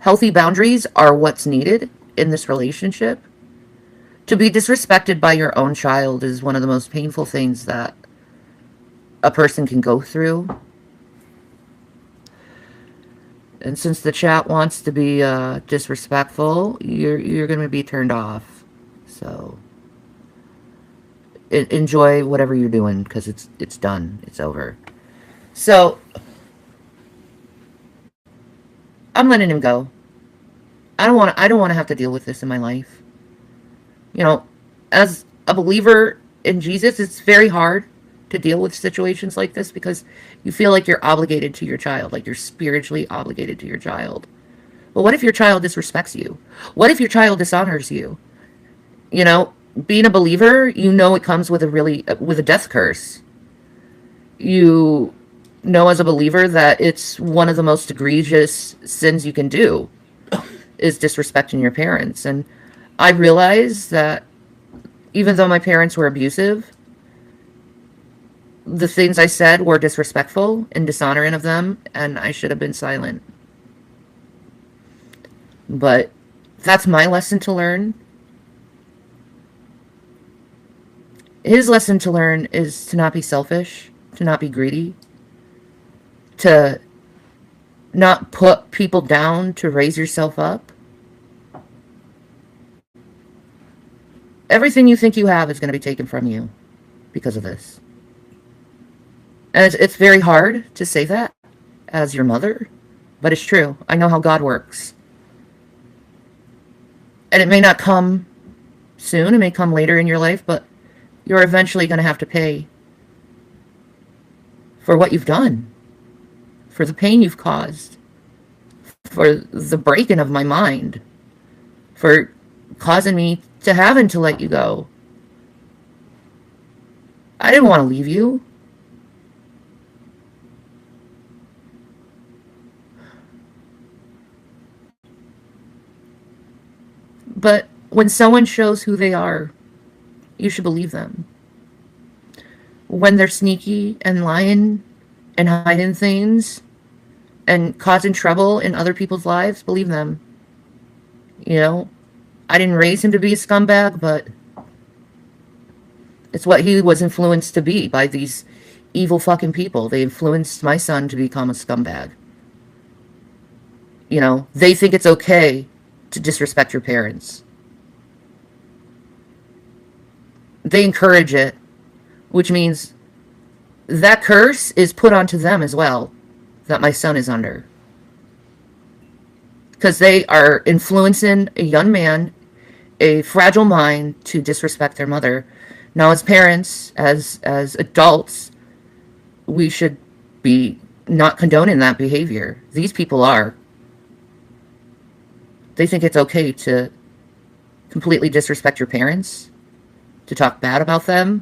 Healthy boundaries are what's needed in this relationship. To be disrespected by your own child is one of the most painful things that a person can go through. And since the chat wants to be disrespectful, you're going to be turned off. So enjoy whatever you're doing because it's done. It's over. So I'm letting him go. I don't want to have to deal with this in my life. You know, as a believer in Jesus, it's very hard to deal with situations like this because you feel like you're obligated to your child, like you're spiritually obligated to your child. But what if your child disrespects you? What if your child dishonors you? You know, being a believer, you know it comes with a death curse. You know as a believer that it's one of the most egregious sins you can do is disrespecting your parents. And I realized that even though my parents were abusive, the things I said were disrespectful and dishonoring of them, and I should have been silent. But that's my lesson to learn. His lesson to learn is to not be selfish, to not be greedy, to not put people down to raise yourself up. Everything you think you have is going to be taken from you because of this. And it's very hard to say that as your mother, but it's true. I know how God works. And it may not come soon, it may come later in your life, but you're eventually going to have to pay for what you've done, for the pain you've caused, for the breaking of my mind, for causing me to having to let you go. I didn't want to leave you. But when someone shows who they are, you should believe them. When they're sneaky and lying and hiding things and causing trouble in other people's lives, believe them. You know, I didn't raise him to be a scumbag, but it's what he was influenced to be by these evil fucking people. They influenced my son to become a scumbag. You know, they think it's okay to disrespect your parents. They encourage it, which means that curse is put onto them as well, that my son is under. Because they are influencing a young man, a fragile mind, to disrespect their mother. Now, as parents, as adults, we should be not condoning that behavior. These people are. They think it's okay to completely disrespect your parents, to talk bad about them,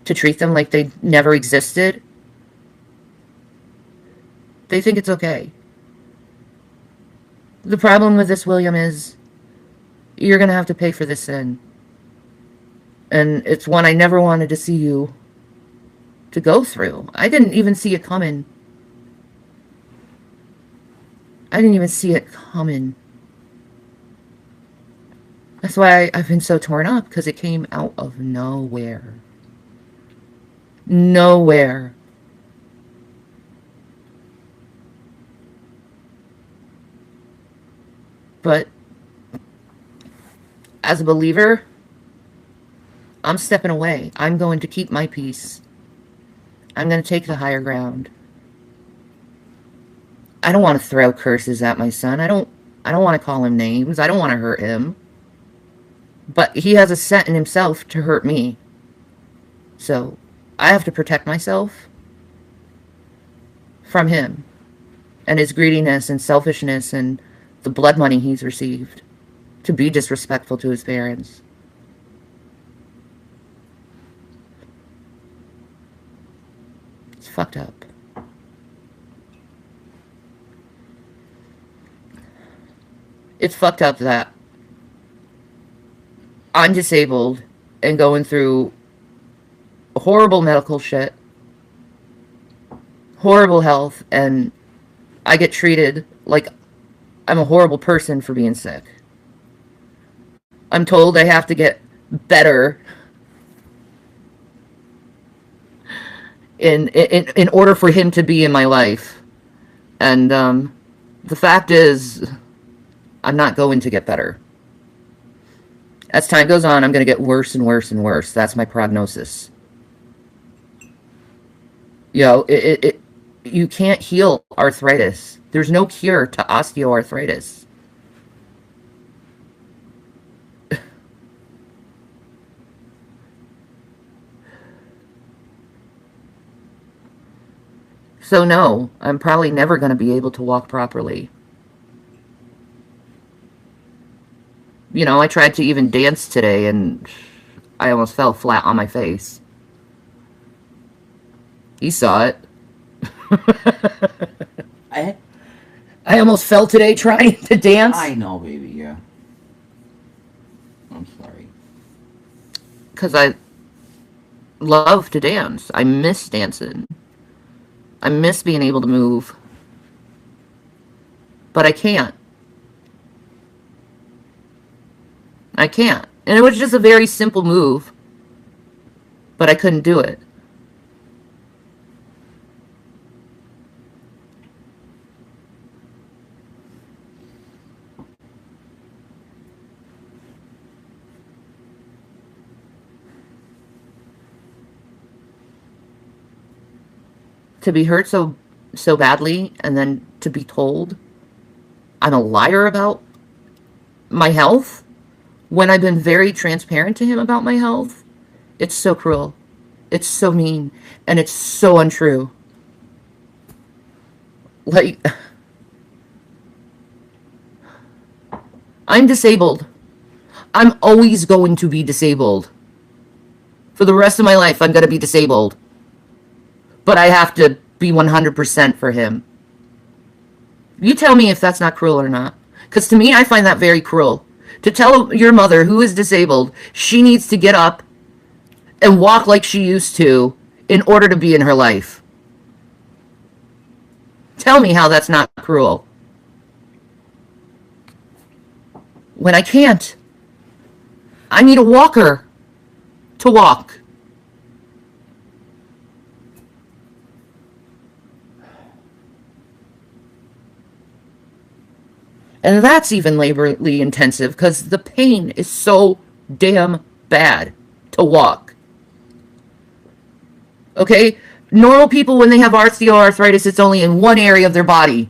to treat them like they never existed. They think it's okay. The problem with this, William, is you're going to have to pay for this sin. And it's one I never wanted to see you to go through. I didn't even see it coming. I didn't even see it coming. That's why I've been so torn up, because it came out of nowhere. Nowhere. But as a believer, I'm stepping away. I'm going to keep my peace. I'm going to take the higher ground. I don't want to throw curses at my son. I don't want to call him names. I don't want to hurt him. But he has a set in himself to hurt me. So I have to protect myself from him and his greediness and selfishness and the blood money he's received to be disrespectful to his parents. It's fucked up. It's fucked up that I'm disabled and going through horrible medical shit, horrible health, and I get treated like I'm a horrible person for being sick. I'm told I have to get better in order for him to be in my life. And the fact is, I'm not going to get better. As time goes on, I'm going to get worse and worse and worse. That's my prognosis. You know, you can't heal arthritis. There's no cure to osteoarthritis. So no, I'm probably never going to be able to walk properly. You know, I tried to even dance today and I almost fell flat on my face. He saw it. I I almost fell today trying to dance. I know, baby. Yeah. I'm sorry. Because I love to dance. I miss dancing. I miss being able to move. But I can't. I can't. And it was just a very simple move. But I couldn't do it. To be hurt so badly and then to be told I'm a liar about my health when I've been very transparent to him about my health, it's so cruel. It's so mean. And it's so untrue. Like, I'm disabled. I'm always going to be disabled. For the rest of my life, I'm going to be disabled. But I have to be 100% for him. You tell me if that's not cruel or not. Because to me, I find that very cruel. To tell your mother who is disabled she needs to get up and walk like she used to in order to be in her life. Tell me how that's not cruel. When I can't. I need a walker to walk. And that's even laborly intensive because the pain is so damn bad to walk. Okay? Normal people, when they have osteoarthritis, it's only in one area of their body.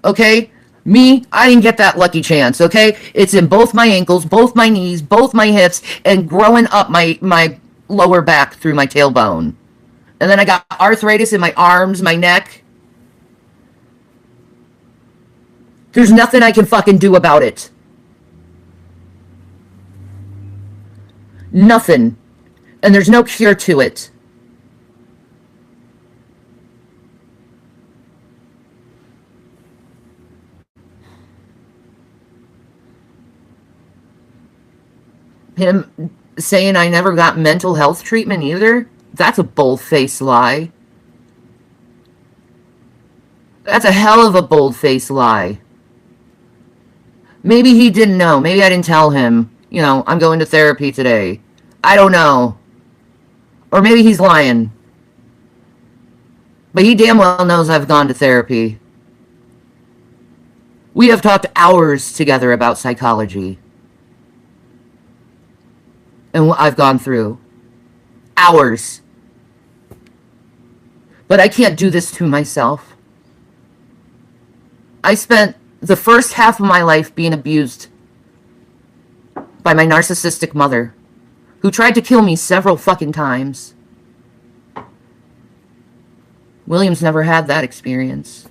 Okay? Me, I didn't get that lucky chance. Okay? It's in both my ankles, both my knees, both my hips, and growing up my lower back through my tailbone. And then I got arthritis in my arms, my neck. There's nothing I can fucking do about it. Nothing. And there's no cure to it. Him saying I never got mental health treatment either, that's a bold-faced lie. That's a hell of a bold-faced lie. Maybe he didn't know. Maybe I didn't tell him, you know, I'm going to therapy today. I don't know. Or maybe he's lying. But he damn well knows I've gone to therapy. We have talked hours together about psychology. And what I've gone through. Hours. But I can't do this to myself. I spent the first half of my life being abused by my narcissistic mother, who tried to kill me several fucking times. William's never had that experience.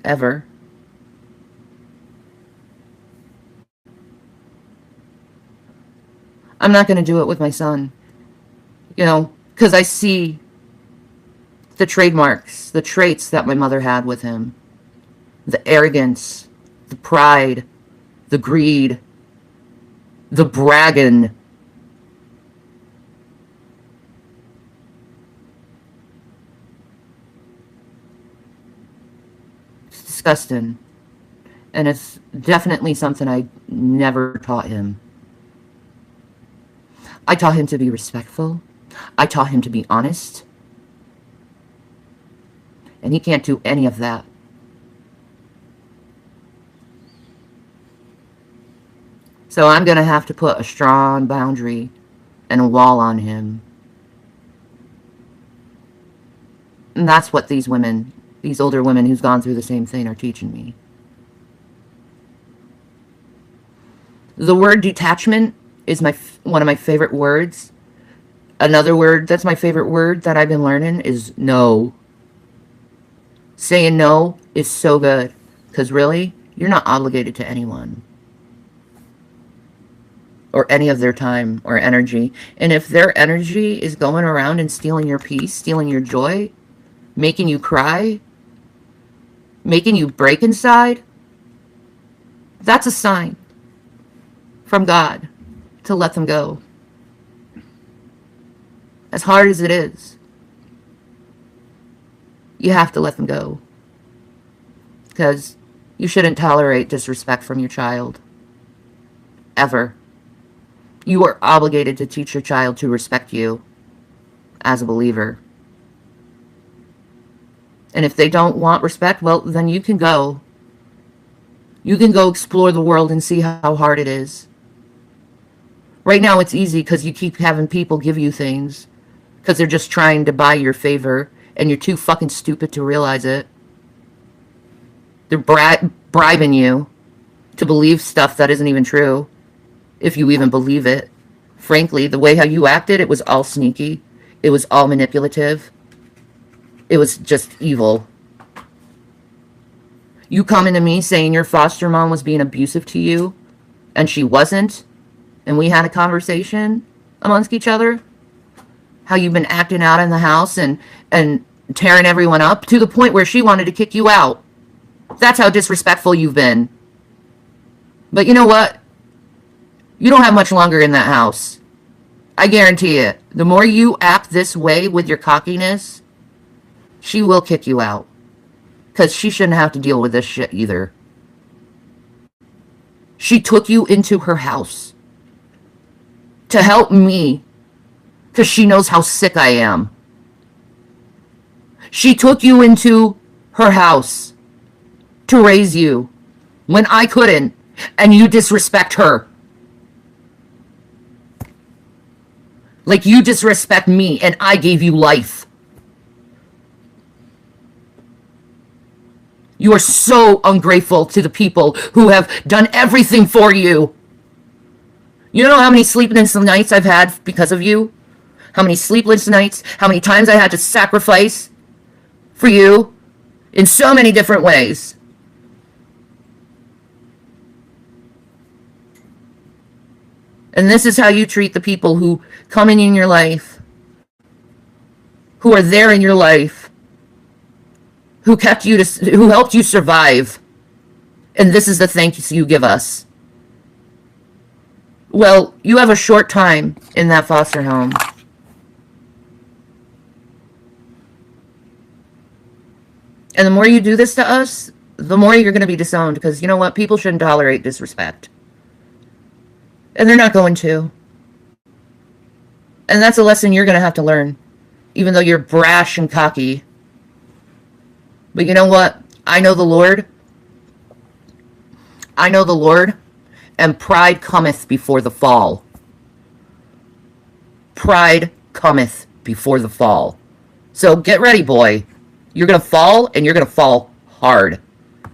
Ever. I'm not going to do it with my son. You know, because I see the trademarks, the traits that my mother had with him. The arrogance, the pride, the greed, the bragging. disgusting. And it's definitely something I never taught him. I taught him to be respectful. I taught him to be honest. And he can't do any of that. So I'm going to have to put a strong boundary and a wall on him. And that's what these women, these older women who's gone through the same thing, are teaching me. The word detachment is one of my favorite words. Another word that's my favorite word that I've been learning is no. Saying no is so good, because really, you're not obligated to anyone or any of their time or energy. And if their energy is going around and stealing your peace, stealing your joy, making you cry, making you break inside, that's a sign from God to let them go. As hard as it is, you have to let them go. Because you shouldn't tolerate disrespect from your child. Ever. You are obligated to teach your child to respect you as a believer. And if they don't want respect, well, then you can go. You can go explore the world and see how hard it is. Right now it's easy because you keep having people give you things because they're just trying to buy your favor, and you're too fucking stupid to realize it. They're bribing you to believe stuff that isn't even true, if you even believe it. Frankly, the way how you acted, it was all sneaky. It was all manipulative. It was just evil. You coming to me saying your foster mom was being abusive to you, and she wasn't, and we had a conversation amongst each other, how you've been acting out in the house and tearing everyone up to the point where she wanted to kick you out. That's how disrespectful you've been. But you know what? You don't have much longer in that house. I guarantee it. The more you act this way with your cockiness, she will kick you out. Because she shouldn't have to deal with this shit either. She took you into her house to help me, because she knows how sick I am. She took you into her house to raise you when I couldn't, and you disrespect her. Like you disrespect me, and I gave you life. You are so ungrateful to the people who have done everything for you. You know how many sleepless nights I've had because of you? How many sleepless nights? How many times I had to sacrifice for you in so many different ways? And this is how you treat the people who come in your life, who are there in your life, who helped you survive. And this is the thanks you give us. Well, you have a short time in that foster home. And the more you do this to us, the more you're going to be disowned, because you know what? People shouldn't tolerate disrespect. And they're not going to. And that's a lesson you're going to have to learn, even though you're brash and cocky. But you know what? I know the Lord. I know the Lord, and pride cometh before the fall. Pride cometh before the fall. So get ready, boy. You're going to fall, and you're going to fall hard.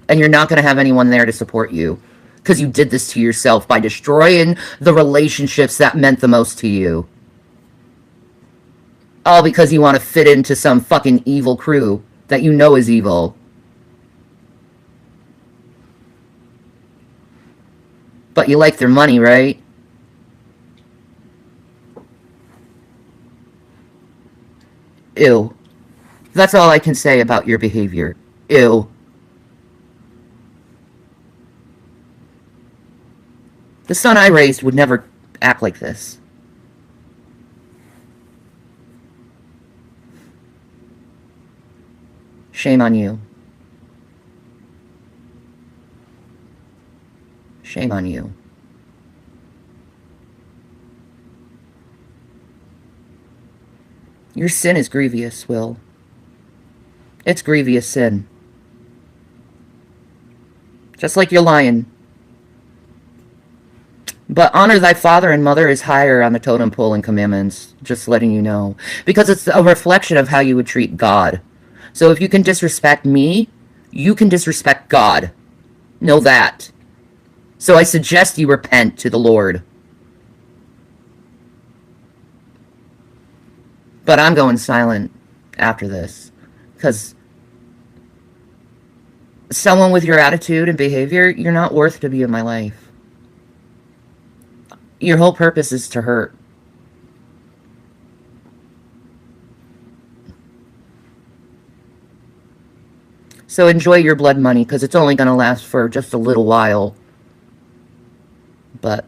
And you're not going to have anyone there to support you, because you did this to yourself by destroying the relationships that meant the most to you. All because you want to fit into some fucking evil crew that you know is evil. But you like their money, right? Ew. That's all I can say about your behavior. Ew. The son I raised would never act like this. Shame on you. Shame on you. Your sin is grievous, Will. It's grievous sin. Just like you're lying. But honor thy father and mother is higher on the totem pole in commandments. Just letting you know. Because it's a reflection of how you would treat God. So if you can disrespect me, you can disrespect God. Know that. So I suggest you repent to the Lord. But I'm going silent after this. Because someone with your attitude and behavior, you're not worth to be in my life. Your whole purpose is to hurt. So enjoy your blood money, because it's only going to last for just a little while. But